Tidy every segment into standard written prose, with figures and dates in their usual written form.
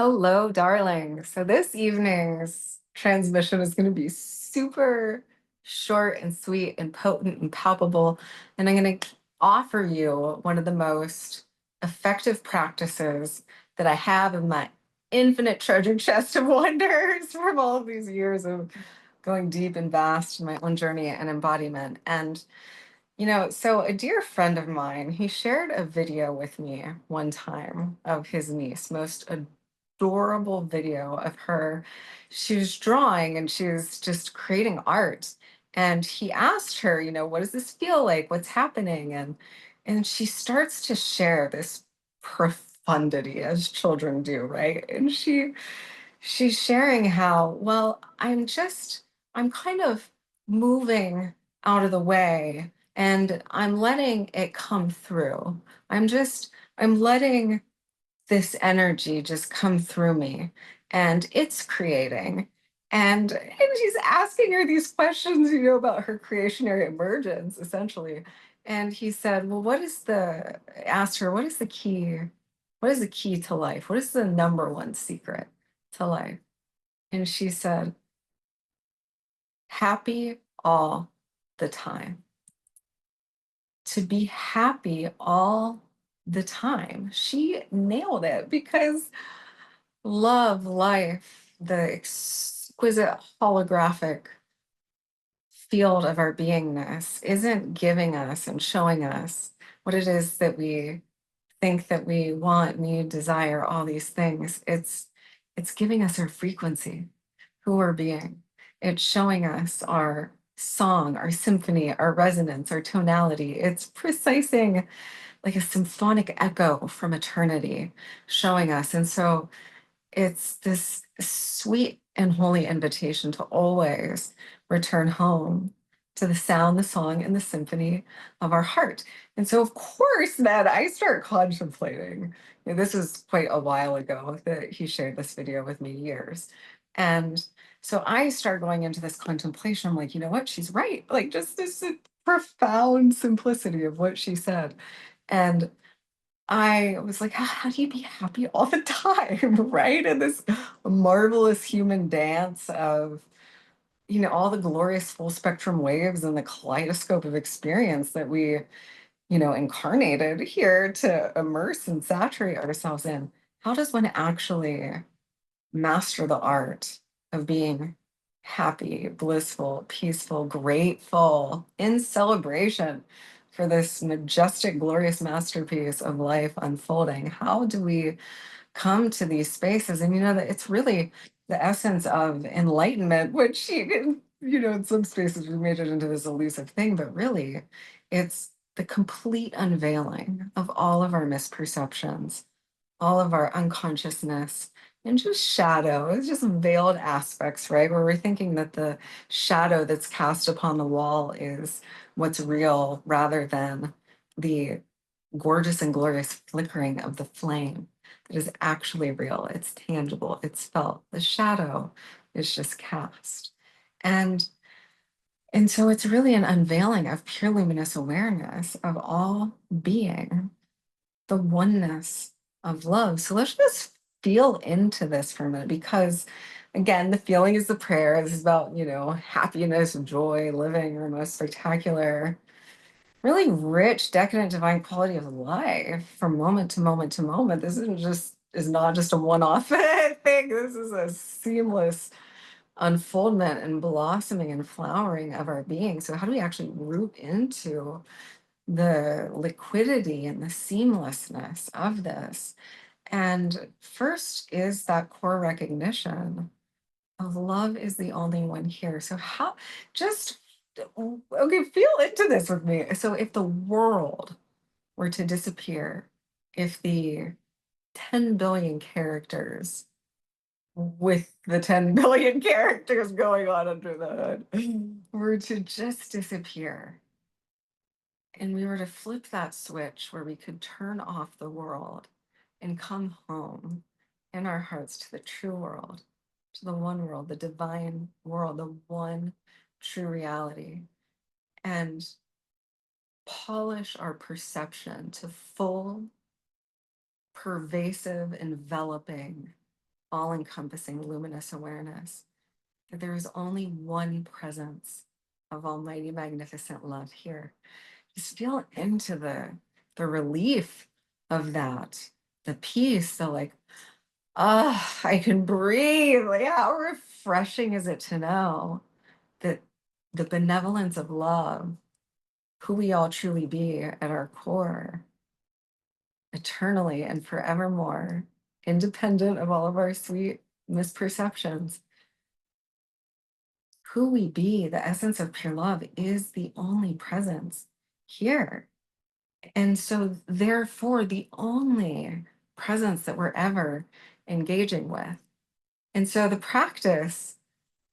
Hello, darling. So this evening's transmission is going to be super short and sweet and potent and palpable. And I'm going to offer you one of the most effective practices that I have in my infinite treasure chest of wonders from all of these years of going deep and vast in my own journey and embodiment. And so a dear friend of mine, he shared a video with me one time of his niece, most adorable video of her. She was drawing and she was just creating art. And he asked her, what does this feel like? What's happening? And she starts to share this profundity as children do, right? And she's sharing how, well, I'm kind of moving out of the way and I'm letting it come through. I'm letting this energy just come through me and it's creating. And she's asking her these questions, about her creationary emergence, essentially. And he said, well, asked her, what is the key to life? What is the number one secret to life? And she said, happy all the time. To be happy all the time. She nailed it because love, life, the exquisite holographic field of our beingness isn't giving us and showing us what it is that we think that we want, need, desire, all these things. It's giving us our frequency, who we're being. It's showing us our song, our symphony, our resonance, our tonality. It's precising like a symphonic echo from eternity showing us. And so it's this sweet and holy invitation to always return home to the sound, the song, and the symphony of our heart. And so, of course, then I start contemplating. This was quite a while ago that he shared this video with me, years. And so I start going into this contemplation. I'm like, you know what? She's right. Like, just this profound simplicity of what she said. And I was like, how do you be happy all the time, right? And this marvelous human dance of, all the glorious full spectrum waves and the kaleidoscope of experience that we, incarnated here to immerse and saturate ourselves in. How does one actually master the art of being happy, blissful, peaceful, grateful, in celebration for this majestic, glorious masterpiece of life unfolding? How do we come to these spaces? And that it's really the essence of enlightenment, which in some spaces we made it into this elusive thing, but really it's the complete unveiling of all of our misperceptions, all of our unconsciousness, and just shadow. It's just veiled aspects, right? Where we're thinking that the shadow that's cast upon the wall is what's real rather than the gorgeous and glorious flickering of the flame that is actually real. It's tangible, it's felt. The shadow is just cast. And and so it's really an unveiling of pure luminous awareness of all being, the oneness of love. So let's just feel into this for a minute because, again, the feeling is the prayer. This is about, happiness, joy, living our most spectacular, really rich, decadent, divine quality of life from moment to moment to moment. This is not just a one-off thing. This is a seamless unfoldment and blossoming and flowering of our being. So how do we actually root into the liquidity and the seamlessness of this? And first is that core recognition of love is the only one here. So how just okay, feel into this with me. So if the world were to disappear, if the 10 billion characters with the 10 billion characters going on under the hood were to just disappear, and we were to flip that switch where we could turn off the world and come home in our hearts to the true world, to the one world, the divine world, the one true reality, and polish our perception to full, pervasive, enveloping all-encompassing luminous awareness that there is only one presence of almighty magnificent love here. Just feel into the relief of that, the peace, the like, ah, I can breathe. Like, how refreshing is it to know that the benevolence of love, who we all truly be at our core, eternally and forevermore, independent of all of our sweet misperceptions, who we be, the essence of pure love, is the only presence here. And so, therefore, the only presence that we're ever engaging with. And so, the practice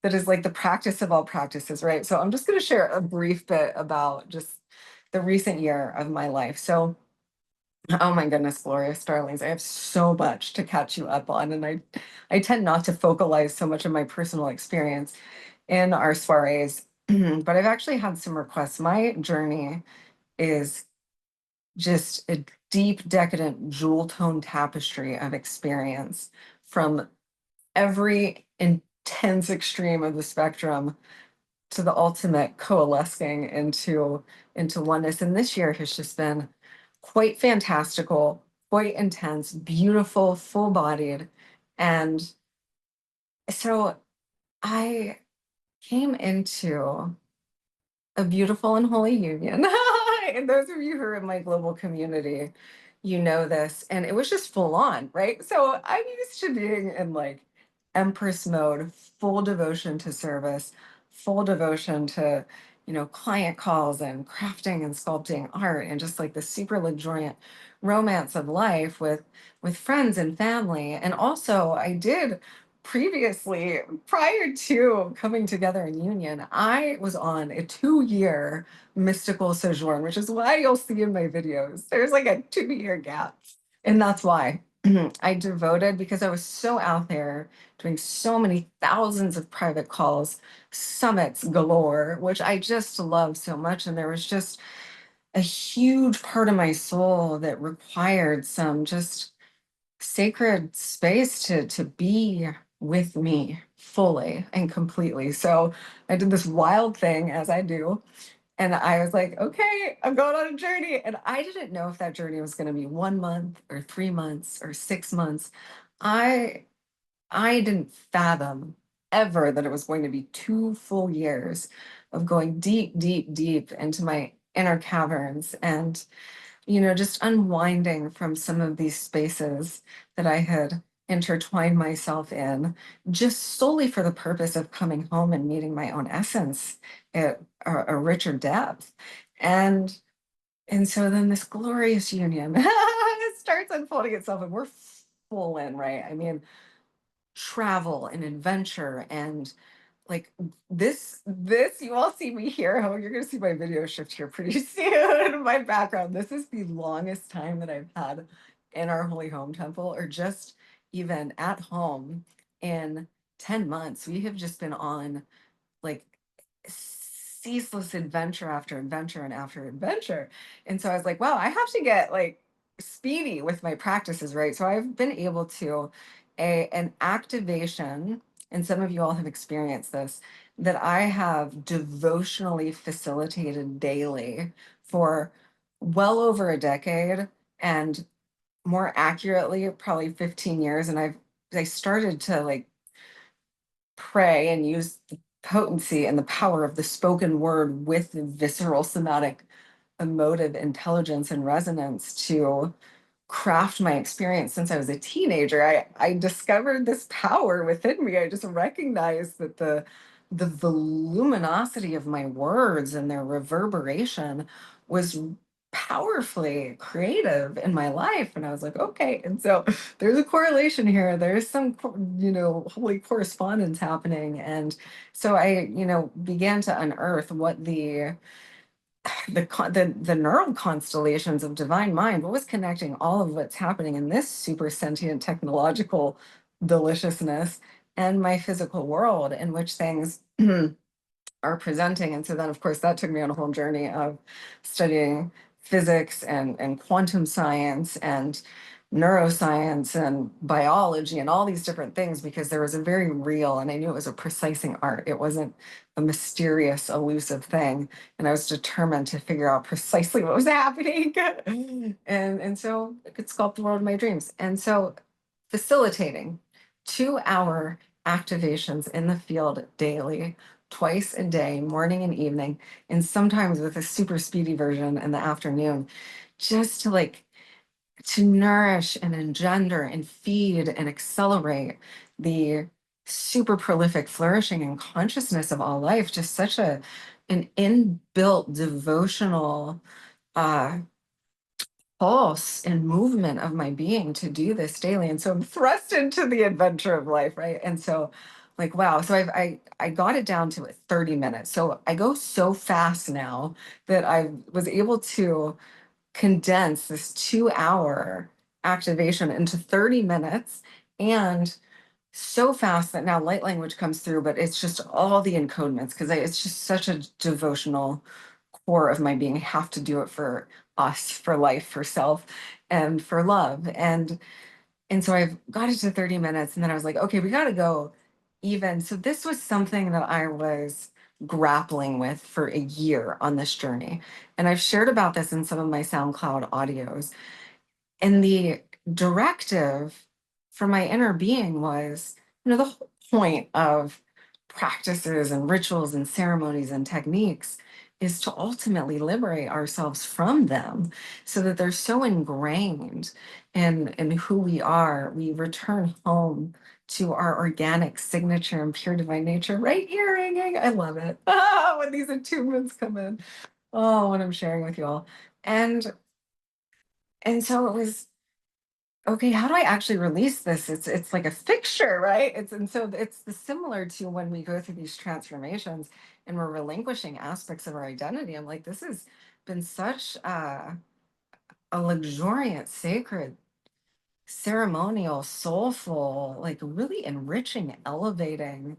that is like the practice of all practices, right? So, I'm just going to share a brief bit about just the recent year of my life. So, oh my goodness, glorious darlings, I have so much to catch you up on. And I tend not to focalize so much of my personal experience in our soirees, but I've actually had some requests. My journey is just a deep, decadent, jewel tone tapestry of experience from every intense extreme of the spectrum to the ultimate coalescing into oneness. And this year has just been quite fantastical, quite intense, beautiful, full-bodied. And so I came into a beautiful and holy union. And those of you who are in my global community, you know this. And it was just full on, right? So I'm used to being in like empress mode, full devotion to service, full devotion to, client calls and crafting and sculpting art and just like the super luxuriant romance of life with friends and family. And also I did previously, prior to coming together in union, I was on a 2-year mystical sojourn, which is why you'll see in my videos, there's like a 2-year gap. And that's why I devoted, because I was so out there doing so many thousands of private calls, summits galore, which I just love so much. And there was just a huge part of my soul that required some just sacred space to be with me fully and completely. So I did this wild thing, as I do, and I was like, okay, I'm going on a journey. And I didn't know if that journey was going to be 1 month or 3 months or 6 months. I I didn't fathom ever that it was going to be 2 full years of going deep, deep, deep into my inner caverns and just unwinding from some of these spaces that I had intertwined myself in, just solely for the purpose of coming home and meeting my own essence at a richer depth. And and so then this glorious union it starts unfolding itself, and we're full in, right? I mean, travel and adventure and like this you all see me here. Oh, you're gonna see my video shift here pretty soon in my background. This is the longest time that I've had in our holy home temple, or just even at home, in 10 months. We have just been on like ceaseless adventure after adventure and after adventure. And so I was like, wow, I have to get like speedy with my practices, right? So I've been able to an activation, and some of you all have experienced this, that I have devotionally facilitated daily for well over a decade, and more accurately, probably 15 years. And I started to like pray and use the potency and the power of the spoken word with the visceral somatic emotive intelligence and resonance to craft my experience since I was a teenager. I discovered this power within me. I just recognized that the voluminosity of my words and their reverberation was powerfully creative in my life. And I was like, okay. And so there's a correlation here. There's some, holy correspondence happening. And so I, began to unearth what the neural constellations of divine mind, what was connecting all of what's happening in this super sentient technological deliciousness and my physical world in which things are presenting. And so then, of course, that took me on a whole journey of studying physics and quantum science and neuroscience and biology and all these different things, because there was a very real, and I knew it was a precising art. It wasn't a mysterious, elusive thing. And I was determined to figure out precisely what was happening. And so I could sculpt the world of my dreams. And so facilitating 2 hour activations in the field daily, twice a day, morning and evening, and sometimes with a super speedy version in the afternoon, just to like to nourish and engender and feed and accelerate the super prolific flourishing and consciousness of all life. Just such a an inbuilt devotional uh pulse and movement of my being to do this daily. And so I'm thrust into the adventure of life, right? And so like wow, so I got it down to 30 minutes. So I go so fast now that I was able to condense this 2 hour activation into 30 minutes, and so fast that now light language comes through, but it's just all the encodements because it's just such a devotional core of my being. I have to do it for us, for life, for self, and for love. And so I've got it to 30 minutes, and then I was like, okay, we got to go even. So this was something that I was grappling with for a year on this journey. And I've shared about this in some of my SoundCloud audios. And the directive for my inner being was, the whole point of practices and rituals and ceremonies and techniques is to ultimately liberate ourselves from them so that they're so ingrained in who we are. We return home to our organic signature and pure divine nature right here ringing. I love it. When these attunements come in. Oh, when I'm sharing with you all. And and so it was okay, how do I actually release this? It's like a fixture, right? It's and so it's the similar to when we go through these transformations and we're relinquishing aspects of our identity. I'm like, this has been such a luxuriant, sacred, ceremonial, soulful, like really enriching, elevating,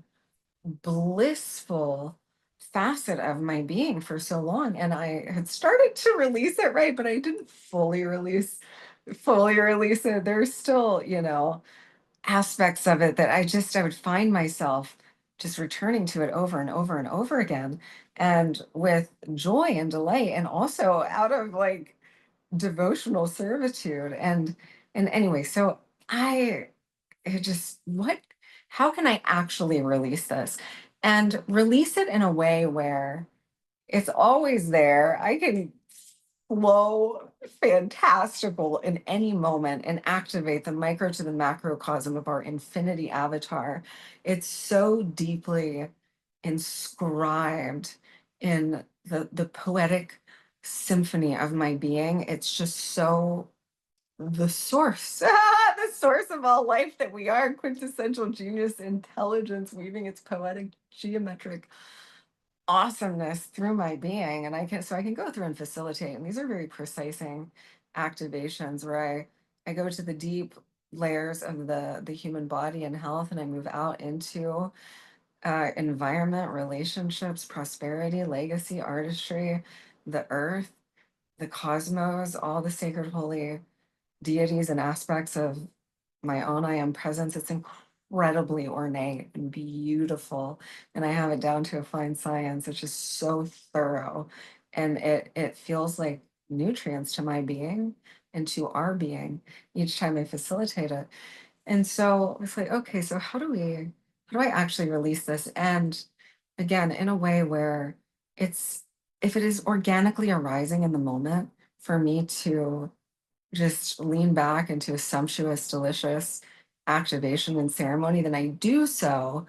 blissful facet of my being for so long. And I had started to release it, right? But I didn't fully release it. There's still, aspects of it that I would find myself just returning to it over and over and over again, and with joy and delight, and also out of like devotional servitude. And anyway, so I it just what how can I actually release this, and release it in a way where it's always there. I can flow fantastical in any moment and activate the micro to the macrocosm of our infinity avatar. It's so deeply inscribed in the poetic symphony of my being. It's just so the source, the source of all life that we are, quintessential genius intelligence weaving its poetic geometric awesomeness through my being. And I can go through and facilitate, and these are very precising activations where I go to the deep layers of the human body and health, and I move out into environment, relationships, prosperity, legacy, artistry, the earth, the cosmos, all the sacred holy deities and aspects of my own I am presence. It's incredibly ornate and beautiful. And I have it down to a fine science. It's just so thorough. And it feels like nutrients to my being and to our being each time I facilitate it. And so it's like, okay, so how do I actually release this? And again, in a way where it's if it is organically arising in the moment for me to just lean back into a sumptuous, delicious activation and ceremony, then I do so,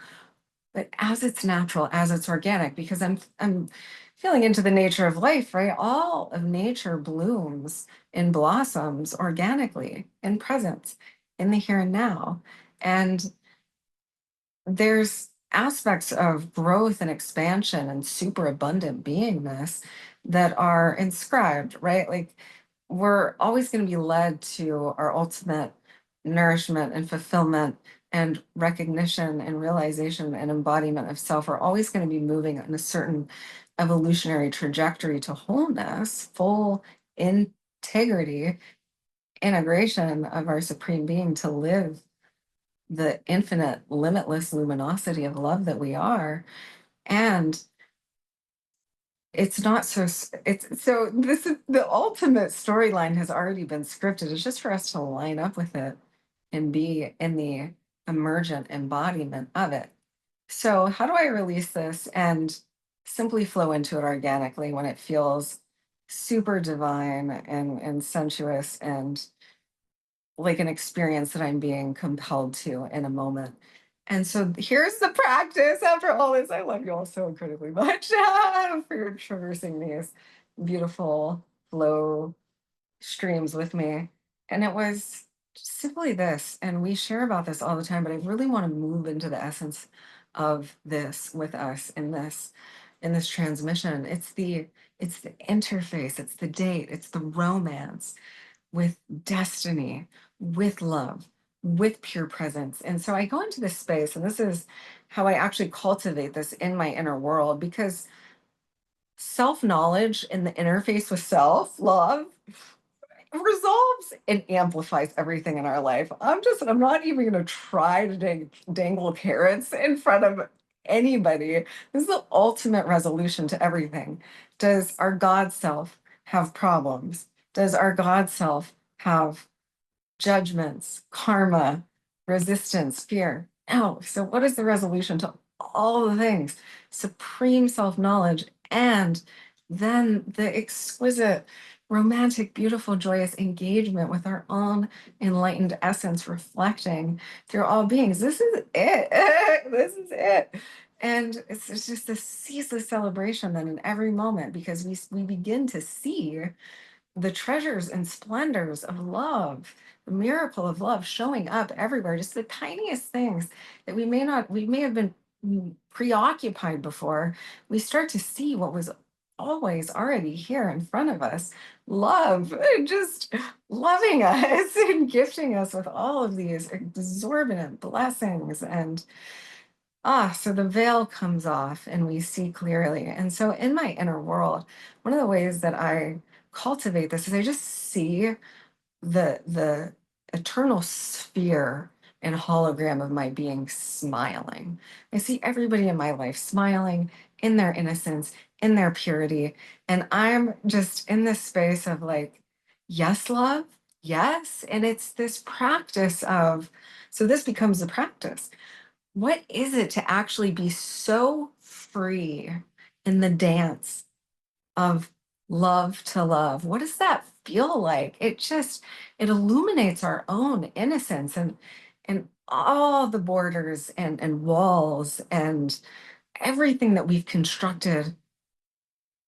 but as it's natural, as it's organic, because I'm feeling into the nature of life, right? All of nature blooms and blossoms organically in presence, in the here and now. And there's aspects of growth and expansion and super abundant beingness that are inscribed, right? Like we're always going to be led to our ultimate nourishment and fulfillment and recognition and realization and embodiment of self. We're always going to be moving in a certain evolutionary trajectory to wholeness, full integrity, integration of our supreme being to live the infinite, limitless luminosity of love that we are. And it's not so it's so this is the ultimate storyline has already been scripted. It's just for us to line up with it and be in the emergent embodiment of it. So how do I release this and simply flow into it organically when it feels super divine and sensuous and like an experience that I'm being compelled to in a moment? And so here's the practice after all this. I love you all so incredibly much for traversing these beautiful flow streams with me. And it was simply this, and we share about this all the time, but I really want to move into the essence of this with us in this transmission. It's the interface, it's the date, it's the romance with destiny, with love, with pure presence. And so I go into this space, and this is how I actually cultivate this in my inner world, because self knowledge in the interface with self love resolves and amplifies everything in our life. I'm not even going to try to dangle carrots in front of anybody. This is the ultimate resolution to everything. Does our God self have problems? Does our God self have judgments, karma, resistance, fear? No. So, what is the resolution to all the things? Supreme self knowledge, and then the exquisite, romantic, beautiful, joyous engagement with our own enlightened essence, reflecting through all beings. This is it. This is it. And it's just this ceaseless celebration then in every moment, because we begin to see the treasures and splendors of love, the miracle of love showing up everywhere, just the tiniest things that we may have been preoccupied before. We start to see what was always already here in front of us, love, and just loving us and gifting us with all of these exorbitant blessings. And so the veil comes off and we see clearly. And so in my inner world, one of the ways that I cultivate this is I just see the eternal sphere and hologram of my being smiling. I see everybody in my life smiling in their innocence, in their purity. And I'm just in this space of like, yes, love, yes. And it's this practice of, so this becomes a practice. What is it to actually be so free in the dance of love to love? What does that feel like? It illuminates our own innocence and all the borders and walls and everything that we've constructed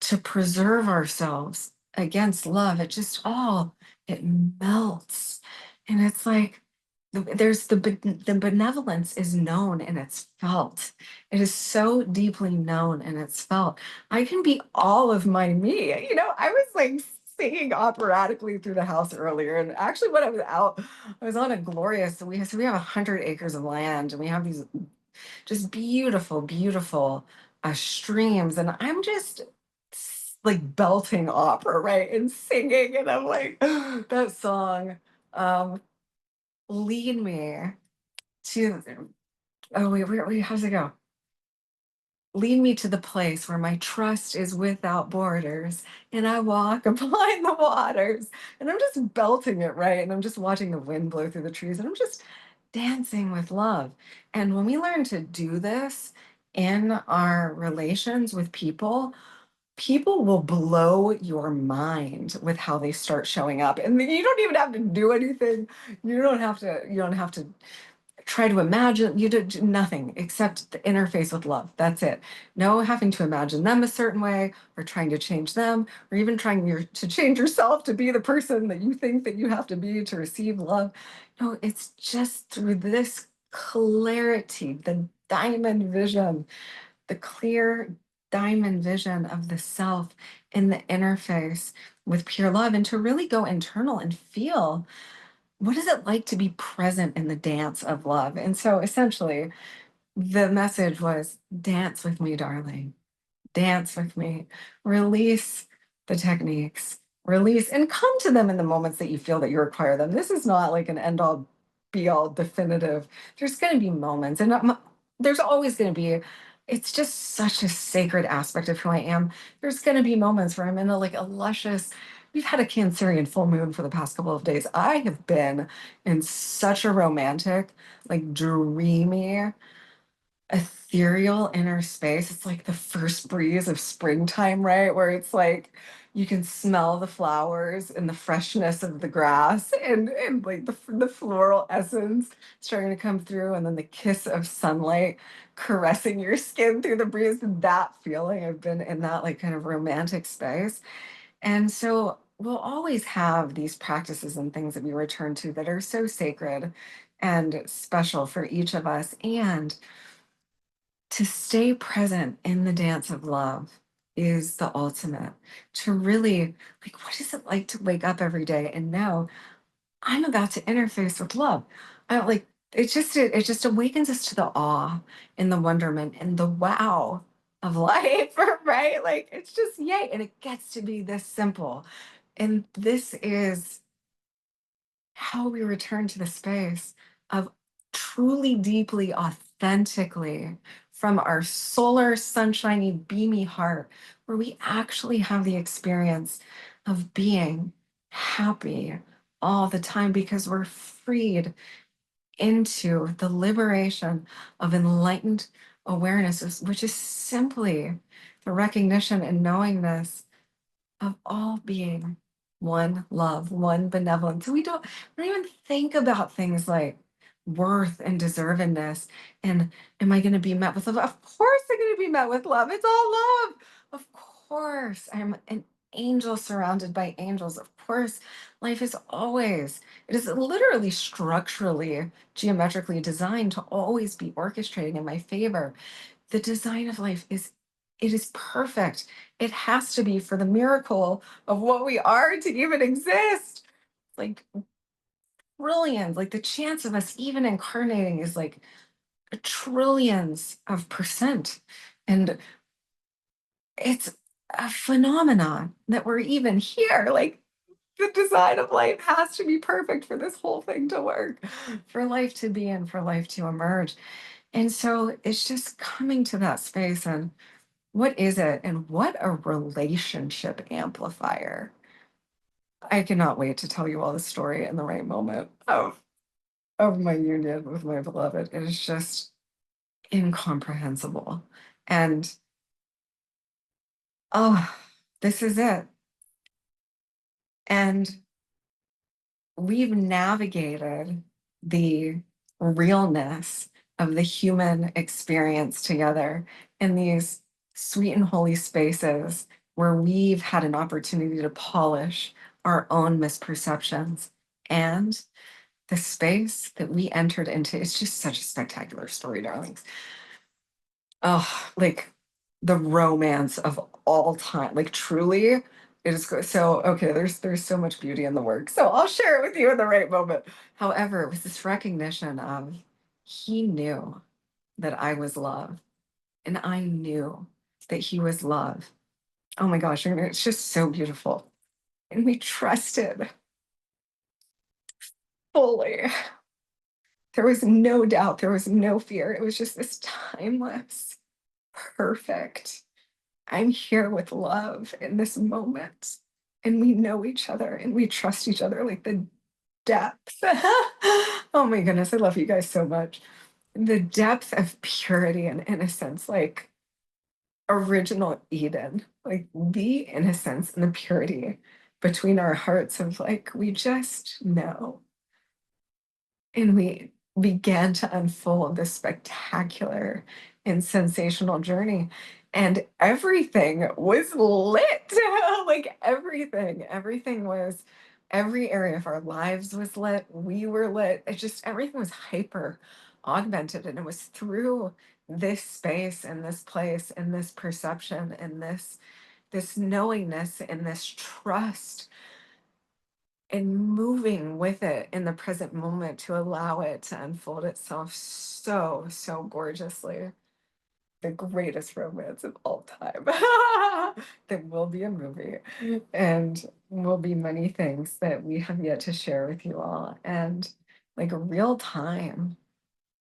to preserve ourselves against love. It melts. And it's like the benevolence is known and it's felt. It is so deeply known and it's felt. I can be all of my me. I was like singing operatically through the house earlier. And actually when I was out, I was on a glorious, so we have 100 acres of land and we have these just beautiful, beautiful streams. And I'm just like belting opera, right? And singing. And I'm like, that song, um, lead me to, oh, wait, how does it go? Lead me to the place where my trust is without borders and I walk upon the waters. And I'm just belting it, right? And I'm just watching the wind blow through the trees and I'm just dancing with love. And when we learn to do this in our relations with people, people will blow your mind with how they start showing up. And you don't even have to do anything. You don't have to try to imagine. You do nothing except the interface with love. That's it. No having to imagine them a certain way or trying to change them or even to change yourself to be the person that you think that you have to be to receive love. No, it's just through this clarity, the diamond vision, the clear diamond vision of the self in the interface with pure love, and to really go internal and feel what is it like to be present in the dance of love. And so essentially the message was dance with me, darling, dance with me, release the techniques, release, and come to them in the moments that you feel that you require them. This is not like an end all be all definitive. There's going to be moments, and there's always going to be. It's just such a sacred aspect of who I am. There's going to be moments where I'm in a like a luscious. We've had a Cancerian full moon for the past couple of days. I have been in such a romantic, like dreamy, ethereal inner space. It's like the first breeze of springtime, right? Where it's like you can smell the flowers and the freshness of the grass and like the floral essence starting to come through, and then the kiss of sunlight caressing your skin through the breeze. That feeling, I've been in that like kind of romantic space. And so we'll always have these practices and things that we return to that are so sacred and special for each of us. And to stay present in the dance of love is the ultimate. To really, like, what is it like to wake up every day and know I'm about to interface with love? I don't like it just awakens us to the awe and the wonderment and the wow of life, right? Like it's just yay. And it gets to be this simple. And this is how we return to the space of truly, deeply, authentically from our solar, sunshiny, beamy heart, where we actually have the experience of being happy all the time because we're freed into the liberation of enlightened awareness, which is simply the recognition and knowingness of all being one love, one benevolence. We don't even think about things like worth and deservedness. And am I going to be met with love? Of course I'm going to be met with love. It's all love. Of course I'm an angel surrounded by angels. Of course, life is always, it is literally structurally, geometrically designed to always be orchestrating in my favor. The design of life is, it is perfect. It has to be for the miracle of what we are to even exist. Like trillions, like the chance of us even incarnating is like trillions of percent. And it's a phenomenon that we're even here. Like the design of life has to be perfect for this whole thing to work, for life to be and for life to emerge. And so it's just coming to that space and what is it? And what a relationship amplifier. I cannot wait to tell you all the story in the right moment of my union with my beloved. It is just incomprehensible. And oh, this is it. And we've navigated the realness of the human experience together in these sweet and holy spaces where we've had an opportunity to polish our own misperceptions. And the space that we entered into is just such a spectacular story, darlings. Oh, like the romance of all time. Like truly, it is so okay. There's so much beauty in the work. So I'll share it with you in the right moment. However, it was this recognition of he knew that I was love, and I knew that he was love. Oh my gosh, it's just so beautiful. And we trusted fully. There was no doubt, there was no fear. It was just this timeless, perfect. I'm here with love in this moment. And we know each other and we trust each other like the depth. Oh my goodness, I love you guys so much. The depth of purity and innocence, like original Eden, like the innocence and the purity between our hearts of like, we just know. And we began to unfold this spectacular and sensational journey. And everything was lit. Like everything was, every area of our lives was lit. We were lit. It just, everything was hyper augmented. And it was through this space and this place and this perception and this knowingness and this trust and moving with it in the present moment to allow it to unfold itself so, so gorgeously. the greatest romance of all time. There will be a movie, and will be many things that we have yet to share with you all, and like real time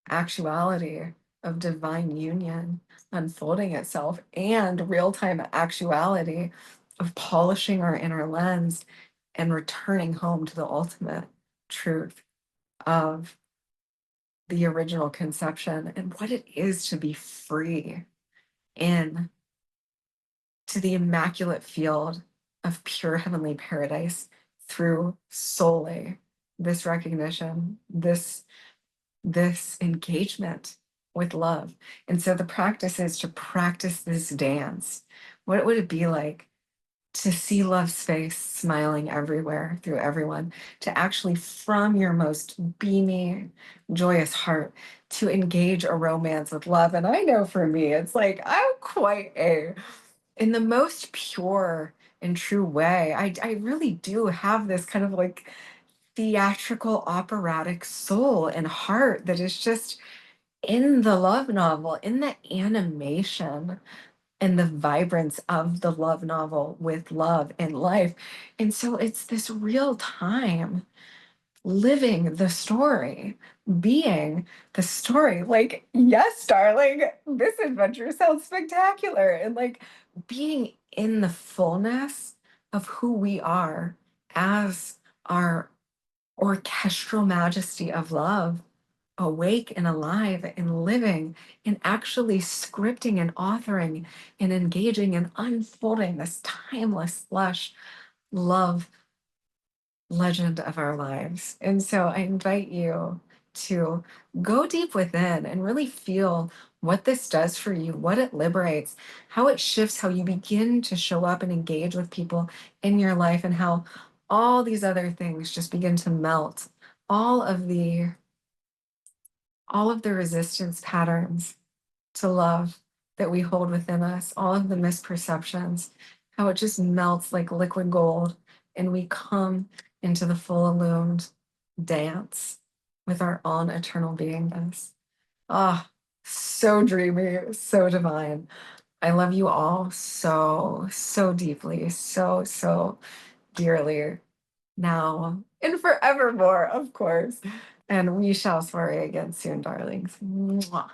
actuality of divine union unfolding itself, and real time actuality of polishing our inner lens and returning home to the ultimate truth of the original conception and what it is to be free in to the immaculate field of pure heavenly paradise through solely this recognition, this engagement with love. And so the practice is to practice this dance. What would it be like to see love's face smiling everywhere through everyone, to actually from your most beamy, joyous heart to engage a romance with love? And I know for me, it's like I'm quite a in the most pure and true way. I really do have this kind of like theatrical operatic soul and heart that is just in the love novel, in the animation and the vibrance of the love novel with love and life. And so it's this real time living the story, being the story. Like, yes, darling, this adventure sounds spectacular. And like being in the fullness of who we are as our orchestral majesty of love, awake and alive and living and actually scripting and authoring and engaging and unfolding this timeless, lush love legend of our lives. And so I invite you to go deep within and really feel what this does for you, what it liberates, how it shifts how you begin to show up and engage with people in your life, and how all these other things just begin to melt. All of the all of the resistance patterns to love that we hold within us, all of the misperceptions, how it just melts like liquid gold, and we come into the full illumined dance with our own eternal beingness. Ah, so dreamy, so divine. I love you all so, so deeply, so, so dearly now and forevermore, of course. And we shall soiree again soon, darlings. Mwah.